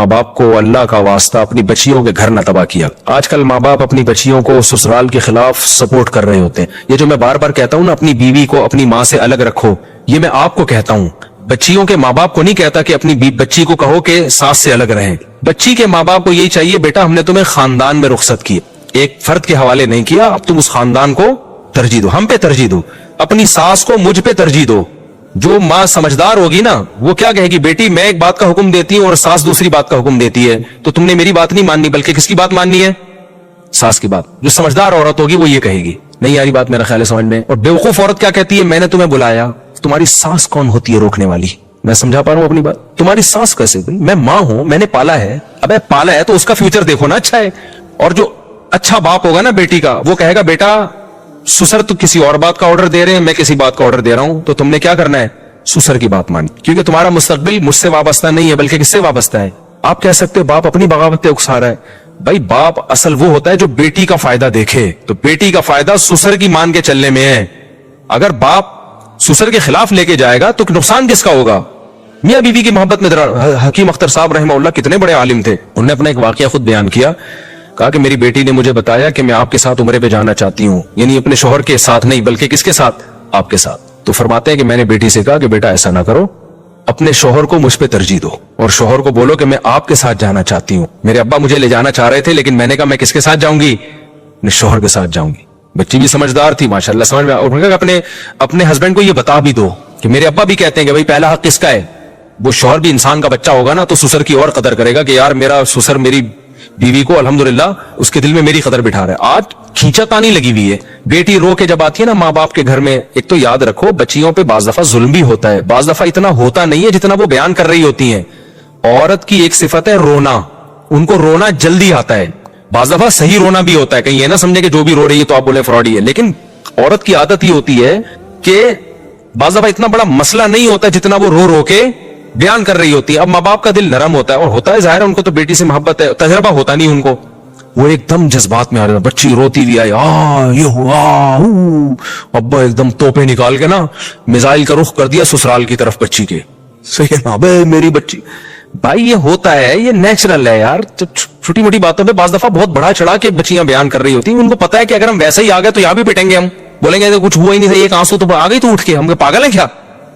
ماں باپ کو اللہ کا واسطہ اپنی بچیوں کے گھر نہ تباہ کیا۔ آج کل ماں باپ اپنی بچیوں کو سسرال کے خلاف سپورٹ کر رہے ہوتے ہیں۔ یہ جو میں بار بار کہتا ہوں نا اپنی بیوی کو اپنی ماں سے الگ رکھو، یہ میں آپ کو کہتا ہوں، بچیوں کے ماں باپ کو نہیں کہتا کہ اپنی بچی کو کہو کہ ساس سے الگ رہیں۔ بچی کے ماں باپ کو یہی چاہیے، بیٹا ہم نے تمہیں خاندان میں رخصت کی، ایک فرد کے حوالے نہیں کیا، اب تم اس خاندان کو ترجیح دو، ہم پہ ترجیح دو، اپنی ساس کو مجھ پہ ترجیح دو۔ جو ماں سمجھدار ہوگی نا وہ کیا کہے گی، بیٹی میں ایک بات کا حکم دیتی ہوں اور ساس دوسری بات کا حکم دیتی ہے، تو تم نے میری بات نہیں ماننی بلکہ کس کی بات ماننی ہے، ساس کی بات۔ جو سمجھدار عورت ہوگی وہ یہ کہے گی، نہیں یاری بات میرا خیال ہے سمجھ میں۔ اور بیوقوف عورت کیا کہتی ہے، میں نے تمہیں بلایا، تمہاری ساس کون ہوتی ہے روکنے والی؟ میں سمجھا پا رہا ہوں اپنی بات؟ تمہاری ساس کیسے؟ میں ماں ہوں، میں نے پالا ہے، ابے پالا ہے تو اس کا فیوچر دیکھو نا اچھا ہے۔ اور جو اچھا باپ ہوگا نا بیٹی کا، وہ کہے گا بیٹا سسر تو کسی اور بات کا آرڈر دے رہے ہیں، میں کسی بات کا آرڈر دے رہا ہوں، تو تم نے کیا کرنا ہے، سسر کی بات مانی، کیونکہ تمہارا مستقبل مجھ سے وابستہ نہیں ہے بلکہ کس سے وابستہ ہے۔ آپ کہہ سکتے ہو باپ اپنی بغاوت پہ اکسا رہا ہے، بھائی باپ اصل وہ ہوتا ہے جو بیٹی کا فائدہ دیکھے، تو بیٹی کا فائدہ سسر کی مان کے چلنے میں ہے۔ اگر باپ سسر کے خلاف لے کے جائے گا تو نقصان کس کا ہوگا؟ میاں بیوی کی محبت میں حکیم اختر صاحب رحمہ اللہ کتنے بڑے عالم تھے، انہوں نے اپنا ایک واقعہ خود بیان کیا، کہا کہ میری بیٹی نے مجھے بتایا کہ میں آپ کے ساتھ عمرے پہ جانا چاہتی ہوں، یعنی اپنے شوہر کے ساتھ نہیں بلکہ کس کے ساتھ، آپ کے ساتھ۔ تو فرماتے ہیں کہ میں نے بیٹی سے کہا کہ بیٹا ایسا نہ کرو، اپنے شوہر کو مجھ پہ ترجیح دو اور شوہر کو بولو کہ میں آپ کے ساتھ جانا چاہتی ہوں، میرے ابا مجھے لے جانا چاہ رہے تھے لیکن میں نے کہا میں کس کے ساتھ جاؤں گی، اپنے شوہر کے ساتھ جاؤں گی۔ بچی بھی سمجھدار تھی ماشاءاللہ، سمجھ میں، اور اپنے ہسبینڈ کو یہ بتا بھی دو کہ میرے ابا بھی کہتے ہیں کہ بھائی پہلا حق کس کا ہے، وہ شوہر بھی انسان کا بچہ ہوگا نا تو سسر کی اور قدر کرے گا کہ یار میرا سسر میری بیوی کو الحمدللہ اس کے دل میں میری قدر بٹھا رہا ہے۔ آج کھینچا تانی لگی ہوئی ہے، بیٹی رو کے جب آتی ہے نا ماں باپ کے گھر میں، ایک تو یاد رکھو بچیوں پہ بعض دفعہ ظلم بھی ہوتا ہے، بعض دفعہ اتنا ہوتا نہیں ہے جتنا وہ بیان کر رہی ہوتی ہیں۔ عورت کی ایک صفت ہے رونا، ان کو رونا جلدی آتا ہے، بعض دفعہ صحیح رونا بھی ہوتا ہے، کہیں یہ نہ سمجھے کہ جو بھی رو رہی ہے تو آپ بولے فراڈی ہے، لیکن عورت کی عادت یہ ہوتی ہے کہ بعض دفعہ اتنا بڑا مسئلہ نہیں ہوتا جتنا وہ رو رو کے بیان کر رہی ہوتی ہے۔ اب ماں باپ کا دل نرم ہوتا ہے اور ہوتا ہے ظاہر ان کو تو بیٹی سے محبت ہے، تجربہ ہوتا نہیں ان کو، وہ ایک دم جذبات میں آ رہا تھا، بچی روتی ہوئی آئی، یہ ہوا، ابا ایک دم توپے نکال کے نا میزائل کا رخ کر دیا سسرال کی طرف بچی کے، صحیح ہے نا بے میری بچی۔ بھائی یہ ہوتا ہے، یہ نیچرل ہے یار، چھوٹی موٹی باتوں پہ بعض دفعہ بہت بڑا چڑھا کے بچیاں بیان کر رہی ہوتی ہیں، ان کو پتا ہے کہ اگر ہم ویسے ہی آ گئے تو یہاں بھی پٹیں گے، ہم بولیں گے کچھ ہوا ہی نہیں تھا، ایک آنسو تو آ گئی تو اٹھ کے، ہم پاگل ہیں کیا؟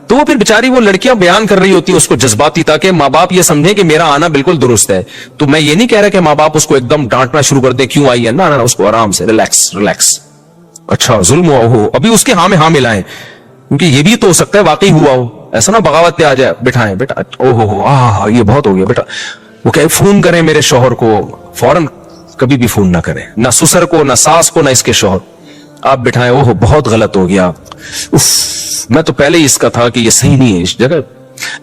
تو وہ پھر بیچاری وہ لڑکیاں بیان کر رہی ہوتی ہیں اس کو جذباتی، تاکہ ماں باپ یہ سمجھیں کہ میرا آنا بالکل درست ہے۔ تو میں یہ نہیں کہہ رہا کہ ماں باپ اس کو ایک دم ڈانٹنا شروع کر دیں کیوں آئی ہے، نہ اس کو آرام سے ریلیکس، اچھا ظلم ہوا ہو ابھی اس کے ہاں میں ہاں ملائیں، کیونکہ یہ بھی تو ہو سکتا ہے واقعی ہوا ہو، ایسا نہ بغاوت پہ آ جائے، بٹھائیں بیٹا، یہ بہت ہو گیا بیٹا، وہ کہ فون کریں میرے شوہر کو، فوراً کبھی بھی فون نہ کریں، نہ سسر کو، نہ ساس کو، نہ اس کے شوہر، آپ بٹھائیں، بہت غلط ہو گیا، میں تو پہلے ہی اس کا تھا کہ یہ صحیح نہیں ہے اس جگہ،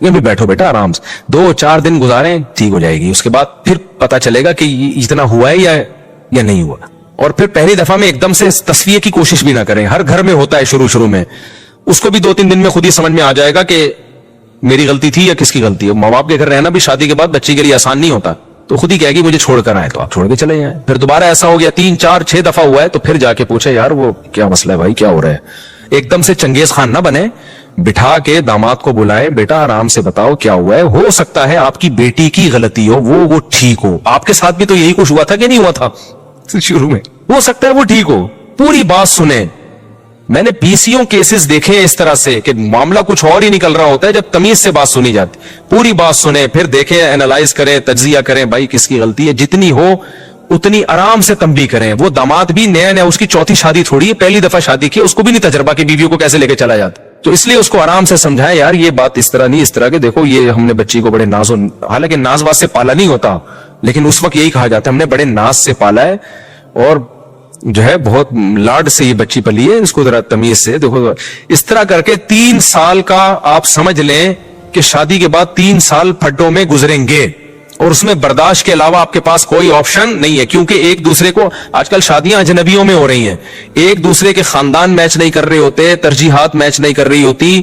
یہ بھی بیٹھو بیٹا آرام سے، 2-4 دن گزاریں ٹھیک ہو جائے گی، اس کے بعد پھر پتا چلے گا کہ اتنا ہوا ہے یا نہیں ہوا۔ اور پھر پہلی دفعہ میں ایک دم سے تصفیے کی کوشش بھی نہ کریں، ہر گھر میں ہوتا ہے شروع میں، اس کو بھی 2-3 دن میں خود ہی سمجھ میں آ جائے گا کہ میری غلطی تھی یا کس کی غلطی ہے۔ ماں باپ کے گھر رہنا بھی شادی کے بعد بچے کے لیے آسان نہیں ہوتا، تو خود ہی کہے گی مجھے چھوڑ کر آئے، تو آپ چھوڑ کے چلے جائیں۔ پھر دوبارہ ایسا ہو گیا 3-4-6 دفعہ ہوا ہے تو پھر جا کے پوچھے یار وہ کیا مسئلہ ہے بھائی، کیا ہو رہا ہے۔ ایک دم سے چنگیز خان نہ بنے، بٹھا کے داماد کو بلائے، بیٹا آرام سے بتاؤ کیا ہوا ہے، ہو سکتا ہے آپ کی بیٹی کی غلطی ہو، وہ ٹھیک ہو، آپ کے ساتھ بھی تو یہی کچھ ہوا تھا کہ نہیں ہوا تھا شروع میں، ہو سکتا ہے وہ ٹھیک ہو، پوری بات سنیں۔ میں نے PCO کیسز دیکھے ہیں اس طرح سے کہ معاملہ کچھ اور ہی نکل رہا ہوتا ہے جب تمیز سے بات سنی جاتی، پوری بات سنیں، پھر دیکھیں، اینالائز کریں، تجزیہ کریں، بھائی کس کی غلطی ہے، جتنی ہو اتنی آرام سے تنبیہ کریں۔ وہ داماد بھی نیا اس کی چوتھی شادی تھوڑی ہے، پہلی دفعہ شادی کی، اس کو بھی نہیں تجربہ کہ بیویوں کو کیسے لے کے چلا جاتا، تو اس لیے اس کو آرام سے سمجھائیں یار یہ بات اس طرح نہیں، اس طرح کے دیکھو یہ ہم نے بچی کو بڑے ناز، حالانکہ ناز واز سے پالا نہیں ہوتا، لیکن اس وقت یہی کہا جاتا ہے ہم نے بڑے ناز سے پالا ہے اور جو ہے بہت لاڈ سے یہ بچی پلی ہے، اس کو ذرا تمیز سے دیکھو، اس طرح کر کے 3 سال کا آپ سمجھ لیں کہ شادی کے بعد 3 سال پھڈوں میں گزریں گے، اور اس میں برداشت کے علاوہ آپ کے پاس کوئی آپشن نہیں ہے، کیونکہ ایک دوسرے کو آج کل شادیاں اجنبیوں میں ہو رہی ہیں، ایک دوسرے کے خاندان میچ نہیں کر رہے ہوتے، ترجیحات میچ نہیں کر رہی ہوتی،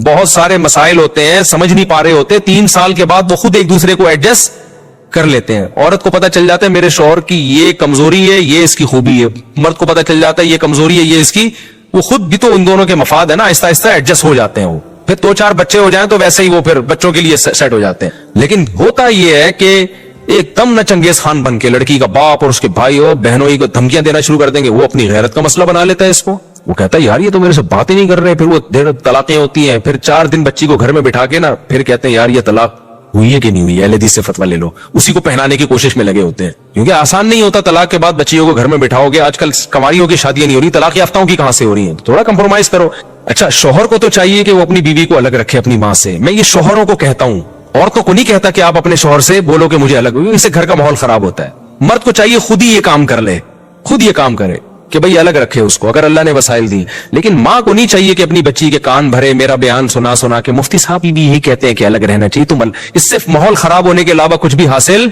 بہت سارے مسائل ہوتے ہیں، سمجھ نہیں پا رہے ہوتے، 3 سال کے بعد وہ خود ایک دوسرے کو ایڈجسٹ کر لیتے ہیں۔ عورت کو پتا چل جاتا ہے میرے شوہر کی یہ کمزوری ہے، یہ اس کی خوبی ہے، مرد کو پتا چل جاتا ہے یہ کمزوری ہے، یہ اس کی، وہ خود بھی تو ان دونوں کے مفاد ہے نا، آہستہ آہستہ ایڈجسٹ ہو جاتے ہیں، وہ پھر 2-4 بچے ہو جائیں تو ویسے ہی وہ پھر بچوں کے لیے سیٹ ہو جاتے ہیں۔ لیکن ہوتا یہ ہے کہ ایک دم نہ چنگیز خان بن کے لڑکی کا باپ اور اس کے بھائی اور بہنوں کو دھمکیاں دینا شروع کر دیں گے. وہ اپنی غیرت کا مسئلہ بنا لیتا ہے اس کو. وہ کہتا ہے یار یہ تو میرے سے باتیں نہیں کر رہے. پھر وہ دیر طلاقیں ہوتی ہیں, پھر 4 دن بچی کو گھر میں بٹھا کے نا پھر کہتے ہیں یار یہ طلاق ہوئی ہے کہ نہیں ہوئی ہے, اہل حدیث سے فتویٰ لے لو. اسی کو پہنانے کی کوشش میں لگے ہوتے ہیں, کیونکہ آسان نہیں ہوتا طلاق کے بعد بچیوں کو گھر میں بٹھاؤ گے. آج کل کنواریوں کی شادیاں نہیں ہو رہی, طلاق یافتاؤں کی کہاں سے ہو رہی ہیں. تھوڑا کمپرومائز کرو. اچھا شوہر کو تو چاہیے کہ وہ اپنی بیوی کو الگ رکھے اپنی ماں سے. میں یہ شوہروں کو کہتا ہوں, عورتوں کو نہیں کہتا کہ آپ اپنے شوہر سے بولو کہ مجھے الگ ہوئی, اس سے گھر کا ماحول خراب ہوتا ہے. مرد کو چاہیے خود ہی یہ کام کر لے, خود یہ کام کرے کہ بھئی الگ رکھے اس کو, اگر اللہ نے وسائل دی. لیکن ماں کو نہیں چاہیے کہ اپنی بچی کے کان بھرے, میرا بیان سنا سنا کے مفتی صاحب بھی یہی کہتے ہیں کہ الگ رہنا چاہیے. تم اس سے ماحول خراب ہونے کے علاوہ کچھ بھی حاصل.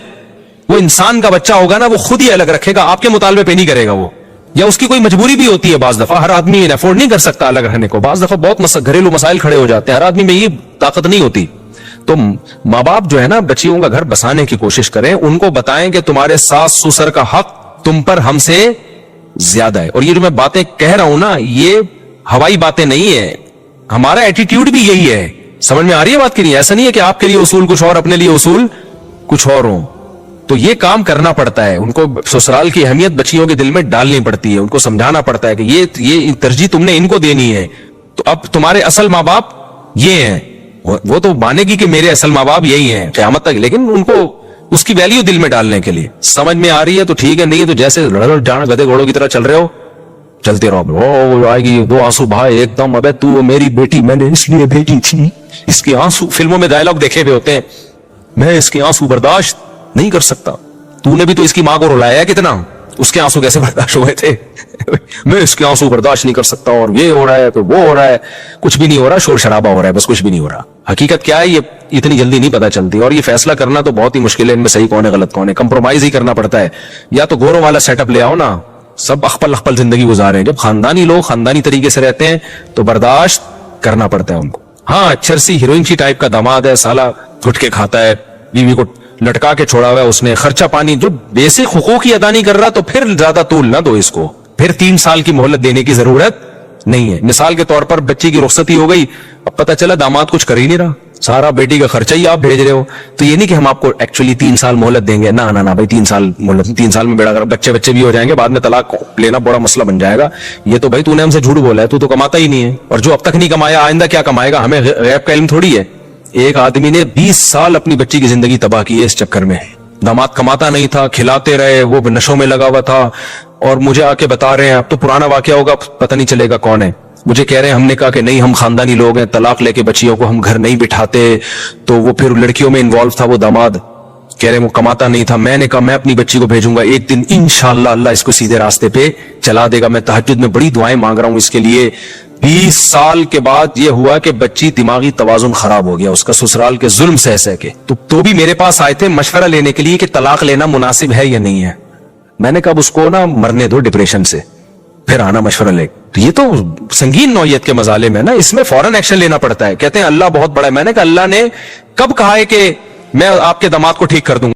وہ انسان کا بچہ ہوگا نا, وہ خود ہی الگ رکھے گا, آپ کے مطالبے پہ نہیں کرے گا وہ, یا اس کی کوئی مجبوری بھی ہوتی ہے. بعض دفعہ ہر آدمی افورڈ نہیں کر سکتا الگ رہنے کو, بعض دفعہ بہت گھریلو مسائل کھڑے ہو جاتے ہیں, ہر آدمی میں یہ طاقت نہیں ہوتی. تو ماں باپ جو ہے نا بچیوں کا گھر بسانے کی کوشش کریں, ان کو بتائیں کہ تمہارے ساس سسر کا حق تم پر ہم سے زیادہ ہے. اور یہ جو میں باتیں کہہ رہا ہوں نا, یہ ہوائی باتیں نہیں ہے, ہمارا ایٹیٹیوڈ بھی یہی ہے. سمجھ میں آ رہی ہے بات کی نہیں؟ ایسا نہیں ہے کہ آپ کے لیے اصول کچھ اور اپنے لیے اصول کچھ اور ہوں. تو یہ کام کرنا پڑتا ہے, ان کو سسرال کی اہمیت بچیوں کے دل میں ڈالنی پڑتی ہے, ان کو سمجھانا پڑتا ہے کہ یہ ترجیح تم نے ان کو دینی ہے. تو اب تمہارے اصل ماں باپ یہ ہیں, وہ تو مانے گی کہ میرے اصل ماں باپ یہی ہیں قیامت تک, لیکن ان کو اس کی ویلیو دل میں ڈالنے کے لیے. سمجھ میں آ رہی ہے تو ٹھیک ہے, نہیں ہے تو جیسے جانا گدے گھوڑوں کی طرح چل رہے ہو چلتے رہو. وہ آئے گی 2 آنسو بھائی ایک دم, ابے تو میری بیٹی میں نے اس لیے بھیجی تھی, اس کے آنسو فلموں میں ڈائلاگ دیکھے ہوئے ہوتے ہیں, میں اس کے آنسو برداشت نہیں کر سکتا. تو نے بھی تو اس کی ماں کو رلایا ہے کتنا, اس کے آنسو کیسے برداشت ہوئے تھے. میں اس کے آنسو برداشت نہیں کر سکتا, اور یہ ہو رہا ہے تو وہ ہو رہا ہے. کچھ بھی نہیں ہو رہا, شور شرابہ ہو رہا ہے, بس کچھ بھی نہیں ہو رہا. حقیقت کیا ہے یہ اتنی جلدی نہیں پتا چلتی, اور یہ فیصلہ کرنا تو بہت ہی مشکل ہے, ان میں صحیح کون ہے غلط کون ہے. کمپرومائز ہی کرنا پڑتا ہے. یا تو گوروں والا سیٹ اپ لے آؤ نا, سب اخپل زندگی گزارے. جب خاندانی لوگ خاندانی طریقے سے رہتے ہیں تو برداشت کرنا پڑتا ہے ان کو. ہاں چرسی ہیروئن سی ٹائپ کا داماد ہے, سالا گھٹکے کھاتا ہے, بیوی کو لٹکا کے چھوڑا ہوا ہے اس نے, خرچہ پانی جو بیسک حقوق ہی ادا نہیں کر رہا, تو پھر زیادہ طول نہ دو اس کو, پھر 3 سال کی مہلت دینے کی ضرورت نہیں ہے. مثال کے طور پر بچی کی رخصتی ہو گئی, اب پتہ چلا داماد کچھ کر ہی نہیں رہا, سارا بیٹی کا خرچہ ہی آپ بھیج رہے ہو, تو یہ نہیں کہ ہم آپ کو ایکچولی 3 سال مہلت دیں گے. نہ بھائی 3 سال مہلت, 3 سال میں بیڑا کر بچے بھی ہو جائیں گے, بعد میں طلاق لینا بڑا مسئلہ بن جائے گا. یہ تو بھائی تو نے ہم سے جھوٹ بولا ہے, تو کماتا ہی نہیں ہے, اور جو اب تک نہیں کمایا آئندہ کیا کمائے گا, ہمیں غیب کا علم تھوڑی ہے. ایک آدمی نے 20 سال اپنی بچی کی زندگی تباہ کی ہے اس چکر میں. داماد کماتا نہیں تھا, کھلاتے رہے, وہ نشوں میں لگا ہوا تھا, اور مجھے آ کے بتا رہے ہیں, اب تو پرانا واقعہ ہوگا پتہ نہیں چلے گا کون ہے, مجھے کہہ رہے ہیں ہم نے کہا کہ نہیں ہم خاندانی لوگ ہیں, طلاق لے کے بچیوں کو ہم گھر نہیں بٹھاتے. تو وہ پھر لڑکیوں میں انوالو تھا وہ داماد, کہہ رہے وہ کماتا نہیں تھا. میں نے کہا میں اپنی بچی کو بھیجوں گا ایک دن, انشاءاللہ اللہ اس کو سیدھے راستے پہ چلا دے گا. میں تہجد میں بڑی دعائیں مانگ رہا ہوں اس کے لیے. 20 سال کے بعد یہ ہوا کہ بچی دماغی توازن خراب ہو گیا اس کا, سسرال کے ظلم سہ کے. تو بھی میرے پاس آئے تھے مشورہ لینے کے لیے کہ طلاق لینا مناسب ہے یا نہیں ہے. میں نے کہا اس کو نا مرنے دو ڈپریشن سے, پھر آنا مشورہ لے. تو یہ تو سنگین نوعیت کے مظالم ہے نا, اس میں فوراً ایکشن لینا پڑتا ہے. کہتے ہیں اللہ بہت بڑا ہے. میں نے کہا اللہ نے کب کہا ہے کہ میں آپ کے داماد کو ٹھیک کر دوں گا؟